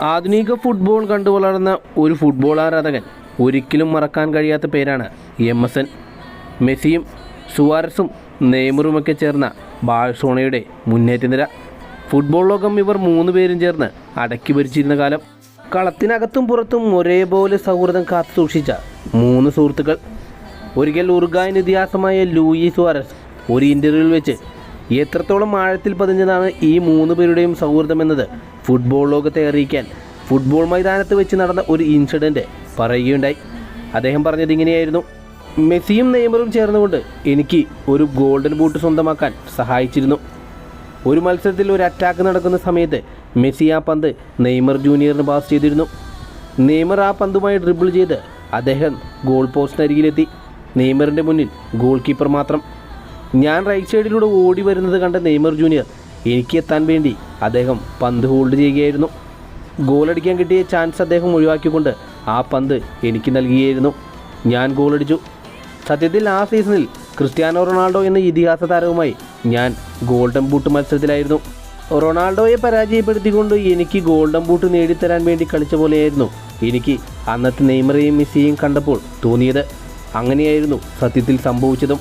ആധുനിക ഫുട്ബോൾ കണ്ടു വളർന്ന ഒരു ഫുട്ബോൾ ആരാധകൻ ഒരിക്കലും മറക്കാൻ കഴിയാത്ത പേരാണ് MSN. മെസ്സിയും സുവാരസും നെയ്മറുമൊക്കെ ചേർന്ന ബാഴ്സലോണയുടെ മുന്നേറ്റ നിര. ഫുട്ബോൾ ലോകം ഇവർ 3 പേരും ചേർന്ന് അടക്കി ഭരിച്ചിരുന്ന കാലം. കളത്തിനകത്തും പുറത്തും ഒരേപോലെ സൗഹൃദം കാത്തു സൂക്ഷിച്ച 3 സുഹൃത്തുക്കൾ. ഒരിക്കൽ ഉറുഗ്വായൻ ഇതിഹാസമായ ലൂയി സുവാരസ് ഒരു ഇൻ്റർവ്യൂവിൽ വെച്ച് എത്രത്തോളം ആഴത്തിൽ പതിഞ്ഞതാണ് ഈ 3 പേരുടെയും സൗഹൃദമെന്നത് ഫുട്ബോൾ ലോകത്തെ അറിയിക്കാൻ ഫുട്ബോൾ മൈതാനത്ത് വെച്ച് നടന്ന ഒരു ഇൻസിഡൻറ്റ് പറയുകയുണ്ടായി. അദ്ദേഹം പറഞ്ഞത് ഇങ്ങനെയായിരുന്നു: മെസ്സിയും നെയ്മറും ചേർന്നുകൊണ്ട് എനിക്ക് ഒരു ഗോൾഡൻ ബൂട്ട് സ്വന്തമാക്കാൻ സഹായിച്ചിരുന്നു. ഒരു മത്സരത്തിൽ ഒരു അറ്റാക്ക് നടക്കുന്ന സമയത്ത് മെസ്സി ആ പന്ത് നെയ്മർ ജൂനിയറിന് പാസ് ചെയ്തിരുന്നു. നെയ്മർ ആ പന്തുമായി ഡ്രിബിൾ ചെയ്ത് അദ്ദേഹം ഗോൾ പോസ്റ്റിനരികിലെത്തി. നെയ്മറിൻ്റെ മുന്നിൽ ഗോൾ കീപ്പർ മാത്രം. ഞാൻ റൈറ്റ് സൈഡിലൂടെ ഓടി വരുന്നത് കണ്ട നെയ്മർ ജൂനിയർ എനിക്ക് എത്താൻ വേണ്ടി അദ്ദേഹം പന്ത് ഹോൾഡ് ചെയ്യുകയായിരുന്നു. ഗോളടിക്കാൻ കിട്ടിയ ചാൻസ് അദ്ദേഹം ഒഴിവാക്കിക്കൊണ്ട് ആ പന്ത് എനിക്ക് നൽകുകയായിരുന്നു. ഞാൻ ഗോളടിച്ചു. സത്യത്തിൽ ആ സീസണിൽ ക്രിസ്ത്യാനോ റൊണാൾഡോ എന്ന ഇതിഹാസ താരവുമായി ഞാൻ ഗോൾഡൻ ബൂട്ട് മത്സരത്തിലായിരുന്നു. റൊണാൾഡോയെ പരാജയപ്പെടുത്തിക്കൊണ്ട് എനിക്ക് ഗോൾഡൻ ബൂട്ട് നേടിത്തരാൻ വേണ്ടി കളിച്ച പോലെയായിരുന്നു എനിക്ക് അന്നത്തെ നെയ്മറേയും മെസ്സിയെയും കണ്ടപ്പോൾ തോന്നിയത്. അങ്ങനെയായിരുന്നു സത്യത്തിൽ സംഭവിച്ചതും.